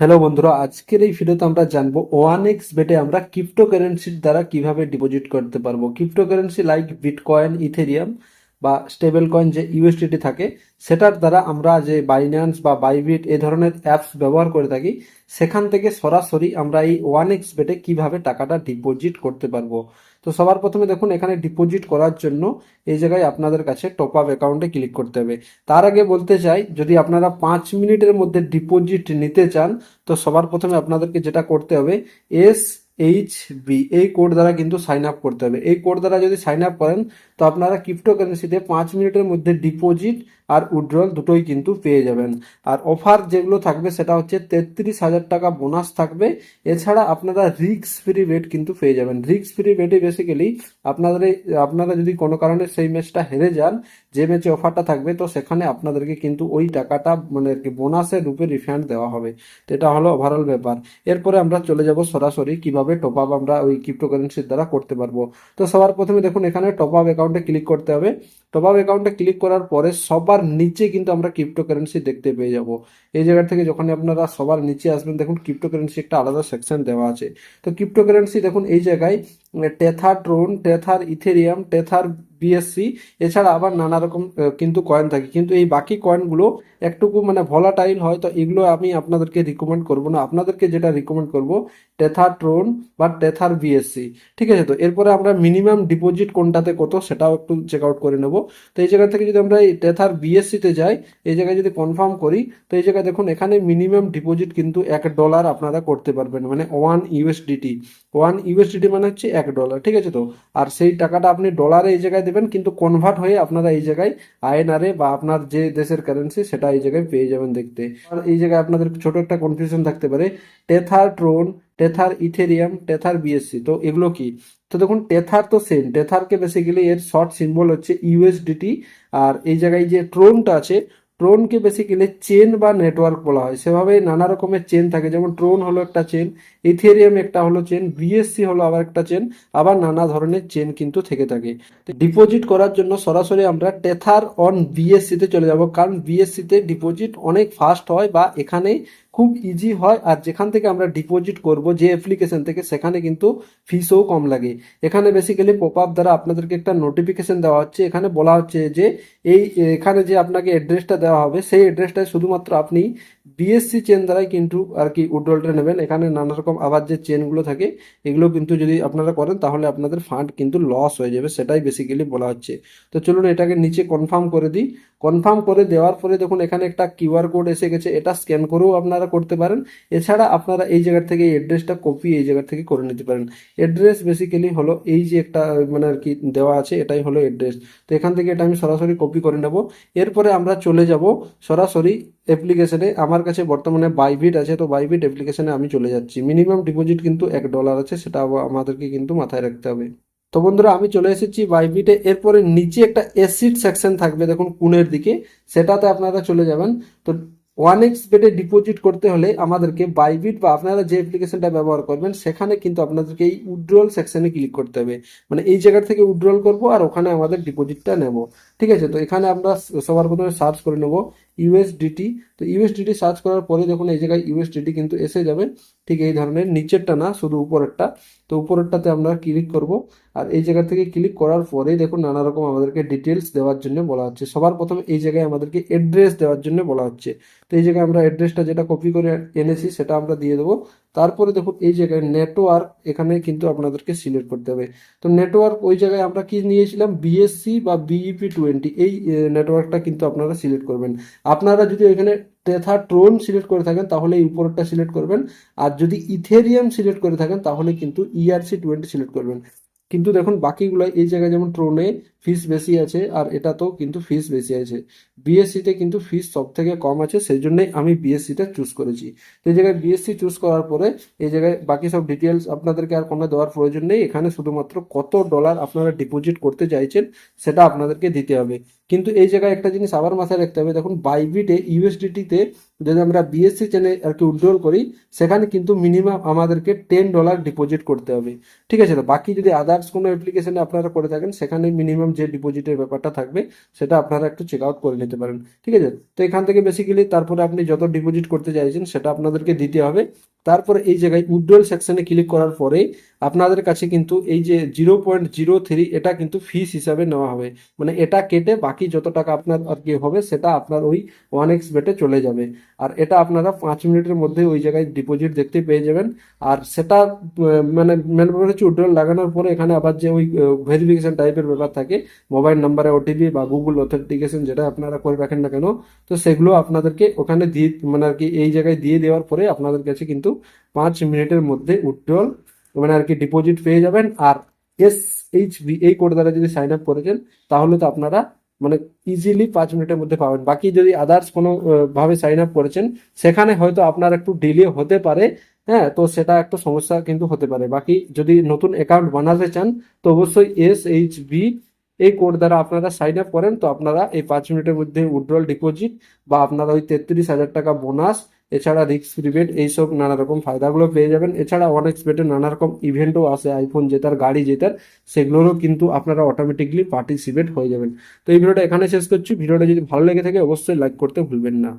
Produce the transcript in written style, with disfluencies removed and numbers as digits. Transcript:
Hello বন্ধুরা, আজকের এই ভিডিওতে আমরা জানবো ওয়ান বেটে আমরা ক্রিপ্টোকারেন্সির দ্বারা কিভাবে ডিপোজিট করতে পারবো। ক্রিপ্টোকারেন্সি লাইক বিটকয়েন, ইথেরিয়াম বা স্টেবল কয়েন যে ইউএসডিটি থাকে, সেটার দ্বারা আমরা যে বাইন্যান্স বা বাইবিট এই ধরনের অ্যাপস ব্যবহার করে থাকি, সেখান থেকে সরাসরি আমরা এই বেটে কিভাবে টাকাটা ডিপোজিট করতে পারবো। তো সবার প্রথমে দেখুন, এখানে ডিপোজিট করার জন্য এই জায়গায় আপনাদের কাছে টপ আপ অ্যাকাউন্টে ক্লিক করতে হবে। তার আগে বলতে চাই, যদি আপনারা 5 মিনিটের মধ্যে ডিপোজিট নিতে চান, তো সবার প্রথমে আপনাদেরকে যেটা করতে হবে, SHB এই কোড দ্বারা কিন্তু সাইন আপ করতে হবে। এই কোড দ্বারা যদি সাইন আপ করেন, তো আপনারা ক্রিপ্টোকারেন্সিতে 5 মিনিটের মধ্যে ডিপোজিট আর উইথড্রল দুটোই কিন্তু পেয়ে যাবেন। আর অফার যেগুলো থাকবে সেটা হচ্ছে 33,000 টাকা বোনাস থাকবে। এছাড়া আপনারা রিস্ক ফ্রি বেট কিন্তু পেয়ে যাবেন। রিস্ক ফ্রি বেটে বেসিক্যালি আপনারা যদি কোনো কারণে সেই ম্যাচটা হেরে যান, যে ম্যাচে অফারটা থাকবে, তো সেখানে আপনাদেরকে কিন্তু ওই টাকাটা মানে আর কি বোনাসের রূপে রিফান্ড দেওয়া হবে। তো এটা হলো ওভারঅল ব্যাপার। এরপরে আমরা চলে যাব সরাসরি কিভাবে টপ আপ আমরা ওই ক্রিপ্টোকারেন্সির দ্বারা করতে পারবো। তো সবার প্রথমে দেখুন, এখানে টপ আপ অ্যাকাউন্টে ক্লিক করতে হবে। টপ আপ অ্যাকাউন্টে ক্লিক করার পরে সবার নিচে কিন্তু আমরা ক্রিপ্টোকারেন্সি দেখতে পেয়ে যাব। এই জায়গা থেকে যখন আপনারা সবার নিচে আসবেন, দেখুন ক্রিপ্টোকারেন্সি একটা আলাদা সেকশন দেওয়া আছে। তো ক্রিপ্টোকারেন্সি দেখুন এই জায়গায় Tether Tron, Tether Ethereum, Tether BSc, এছাড়া আবার নানা রকম কিন্তু কয়েন থাকে। কিন্তু এই বাকি কয়েনগুলো একটুকু মানে ভলাটাইল হয়, তো এগুলো আমি আপনাদেরকে রিকমেন্ড করব না। আপনাদেরকে যেটা রিকমেন্ড করব, টেথার ট্রোন বা টেথার বিএসসি। ঠিক আছে, তো এরপরে আমরা মিনিমাম ডিপোজিট কোনটাতে কত সেটাও একটু চেক আউট করে নেব। তো এই জায়গা থেকে যদি আমরা এই টেথার বিএসসিতে যাই, এই জায়গায় যদি কনফার্ম করি, তো এই জায়গায় দেখুন এখানে মিনিমাম ডিপোজিট কিন্তু $1 আপনারা করতে পারবেন, মানে 1 USDT। 1 USDT মানে হচ্ছে $1। ঠিক আছে, তো আর সেই টাকাটা আপনি ডলারে এই জায়গায় দেবেন, কিন্তু কনভার্ট হয়ে আপনারা এই জায়গায় আইএনআরে বা আপনার যে দেশের কারেন্সি সেটা এই জায়গায় পেয়ে যাবেন দেখতে। আর এই জায়গায় আপনাদের ছোট একটা কনফিউশন থাকতে পারে, Tether Tron, Tether Ethereum, Tether BSc, তো এগুলো কি? তো দেখুন, টেথার তো সেম, টেথারকে বেসিক্যালি এর শর্ট সিম্বল হচ্ছে ইউএসডিটি। আর এই জায়গায় যে ট্রোনটা আছে, ট্রোনকে বেসিক্যালি চেন বা নেটওয়ার্ক বলা হয়। সেভাবে নানা রকমের চেন থাকে, যেমন ট্রোন হলো একটা চেন, ইথেরিয়াম একটা হলো চেন, বিএসসি হলো আবার একটা চেন, আবার নানা ধরনের চেন কিন্তু থেকে থাকে। ডিপোজিট করার জন্য সরাসরি আমরা টেথার অন বিএসসিতে চলে যাব, কারণ বিএসসিতে ডিপোজিট অনেক ফাস্ট হয় বা এখানে খুব ইজি হয়। আর যেখান থেকে আমরা ডিপোজিট করব, যে অ্যাপ্লিকেশন থেকে, সেখানে কিন্তু ফিসও কম লাগে। এখানে বেসিক্যালি পপ আপ দ্বারা আপনাদেরকে একটা নোটিফিকেশন দেওয়া হচ্ছে। এখানে বলা হচ্ছে যে এই এখানে যে আপনাকে অ্যাড্রেসটা দেওয়া হবে, সেই অ্যাড্রেসটায় শুধুমাত্র আপনি বিএসসি চেন দ্বারাই কিন্তু আর কি উইথড্রলটা নেবেন। এখানে নানা রকম আবার যে চেনগুলো থাকে, এগুলো কিন্তু যদি আপনারা করেন, তাহলে আপনাদের ফান্ড কিন্তু লস হয়ে যাবে, সেটাই বেসিক্যালি বলা হচ্ছে। তো চলুন এটাকে নিচে কনফার্ম করে দিই। কনফার্ম করে দেওয়ার পরে দেখুন এখানে একটা কিউআর কোড এসে গেছে, এটা স্ক্যান করেও আপনারা করতে পারেন। এছাড়া আপনারা এই জায়গা থেকে এই অ্যাড্রেসটা কপি এই জায়গা থেকে করে নিতে পারেন। অ্যাড্রেস বেসিক্যালি হলো এই যে একটা মানে আর কি দেওয়া আছে, এটাই হলো অ্যাড্রেস। তো এখান থেকে এটা আমি সরাসরি কপি করে নেব। এরপরে আমরা চলে যাব সরাসরি অ্যাপ্লিকেশনে। আমার কাছে বর্তমানে বাইবিট আছে, তো বাইবিট অ্যাপ্লিকেশনে আমি চলে যাচ্ছি। মিনিমাম ডিপোজিট কিন্তু $1 আছে, সেটা আমাদেরকে কিন্তু মাথায় রাখতে হবে। তো বন্ধুরা, আমি চলে এসেছি বাইবিটে। এরপরে নিচে একটা এসিড সেকশন থাকবে দেখুন কোণের দিকে, সেটাতে আপনারা চলে যাবেন। তো বেটে ডিপোজিট করতে হলে আমাদেরকে বাইবিট বা আপনারা যে অ্যাপ্লিকেশনটা ব্যবহার করবেন, সেখানে কিন্তু আপনাদেরকে এই উইথড্রল সেকশনে ক্লিক করতে হবে। মানে এই জায়গা থেকে উইথড্রল করব আর ওখানে আমাদের ডিপোজিটটা নেব। ঠিক আছে, তো এখানে আমরা সবার প্রথমে সার্চ করে নেব ইউএসডিটি। তো ইউএসডিটি সার্চ করার পরে দেখুন এই জায়গায় ইউএসডিটি কিন্তু এসে যাবে। ঠিক এই ধরনের, নিচেরটা না, শুধু উপরেরটা। তো উপরেরটাতে আমরা ক্লিক করব। আর এই জায়গা থেকে ক্লিক করার পরেই দেখুন নানা রকম আমাদেরকে ডিটেলস দেওয়ার জন্য বলা হচ্ছে। সবার প্রথমে এই জায়গায় আমাদেরকে অ্যাড্রেস দেওয়ার জন্য বলা হচ্ছে। তো এই জায়গায় আমরা অ্যাড্রেসটা যেটা কপি করে এনেছি সেটা আমরা দিয়ে দেবো। তারপরে দেখুন এই জায়গায় নেটওয়ার্ক, এখানে কিন্তু আপনাদেরকে সিলেক্ট করতে হবে। তো নেটওয়ার্ক ওই জায়গায় আমরা কি নিয়েছিলাম, বিএসসি বা বিইপি 20, এই নেটওয়ার্কটা কিন্তু আপনারা সিলেক্ট করবেন। আপনারা যদি এখানে টেথা ট্রোন সিলেক্ট করে থাকেন, তাহলে এই উপরেরটা সিলেক্ট করবেন। আর যদি ইথেরিয়াম সিলেক্ট করে থাকেন, তাহলে কিন্তু ERC20 সিলেক্ট করবেন। কিন্তু দেখুন বাকিগুলো এই জায়গায় যেমন ট্রোনে ফিস বেশি আছে, আর এটাতেও কিন্তু ফিস বেশি আছে। বিএসসিতে কিন্তু ফিস সব থেকে কম আছে, সেই জন্যই আমি বিএসসিটা চুজ করেছি। তো এই জায়গায় বিএসসি চুজ করার পরে এই জায়গায় বাকি সব ডিটেলস আপনাদেরকে আর কোনো দেওয়ার প্রয়োজন নেই। এখানে শুধুমাত্র কত ডলার আপনারা ডিপোজিট করতে চাইছেন সেটা আপনাদেরকে দিতে হবে। কিন্তু এই জায়গায় একটা জিনিস আবার মাথায় রাখতে হবে, দেখুন বাইবিটে ইউএসডিটিতে যদি আমরা বিএসসি চেনে আর কি উইথড্রল করি, সেখানে কিন্তু মিনিমাম আমাদেরকে $10 ডিপোজিট করতে হবে। ঠিক আছে, তো বাকি যদি আদার্স কোনো অ্যাপ্লিকেশনে আপনারা করে থাকেন, সেখানে মিনিমাম যে ডিপোজিটের ব্যাপারটা থাকবে সেটা আপনারা একটু চেক আউট করে নিতে পারেন। ঠিক আছে, তো এখান থেকে বেসিক্যালি তারপরে আপনি যত ডিপোজিট করতে চাইছেন সেটা আপনাদেরকে দিতে হবে। তারপরে এই জায়গায় উইথড্রল সেকশনে ক্লিক করার পরেই আপনাদের কাছে কিন্তু এই যে 0.03 এটা কিন্তু ফিস হিসাবে নেওয়া হবে, মানে এটা কেটে বাকি যত টাকা আপনার আর কি হবে সেটা আপনার ওই 1x বেটে চলে যাবে। আর এটা আপনারা 5 মিনিটের মধ্যে ওই জায়গায় ডিপোজিট দেখতে পেয়ে যাবেন। আর সেটা মানে মেন ব্যাপার হচ্ছে উইথড্রল লাগানোর পরে এখানে আবার যে ওই ভেরিফিকেশন টাইপের ব্যাপার থাকে, মোবাইল নাম্বারে ওটিপি বা গুগল অথেন্টিকেশন যেটা আপনারা করে রাখেন না কেন, তো সেগুলো আপনাদেরকে ওখানে দিয়ে মানে আর কি এই জায়গায় দিয়ে দেওয়ার পরে আপনাদের কাছে কিন্তু 5 মিনিটের মধ্যে উইথড্রল মানে আর কি ডিপোজিট পেয়ে যাবেন। আর SHB এই কোড দ্বারা যদি সাইন আপ করেছেন তাহলে তো আপনারা মানে ইজিলি 5 মিনিটের মধ্যে পাবেন। বাকি যদি আদার্স কোনো ভাবে সাইন আপ করেছেন সেখানে হয়তো আপনার একটু ডিলে হতে পারে, হ্যাঁ, তো সেটা একটা সমস্যা কিন্তু হতে পারে। বাকি যদি নতুন অ্যাকাউন্ট বানাতে চান তো অবশ্যই SHB এই কোড দ্বারা আপনারা সাইন আপ করেন, তো আপনারা এই 5 মিনিটের মধ্যে উইথড্রল ডিপোজিট বা আপনারা ওই 33,000 টাকা বোনাস, এছাড়া রিস্ক রিবেট, এইসব নানা রকম ফায়দাগুলো পেয়ে যাবেন। এছাড়া অনেক বেটে নানা রকম ইভেন্টও আসে, আইফোন জেতার, গাড়ি জেতার, সেগুলোরও কিন্তু আপনারা অটোমেটিকলি পার্টিসিপেট হয়ে যাবেন। তো এই ভিডিওটা এখানে শেষ করছি। ভিডিওটা যদি ভালো লেগে থাকে অবশ্যই লাইক করতে ভুলবেন না।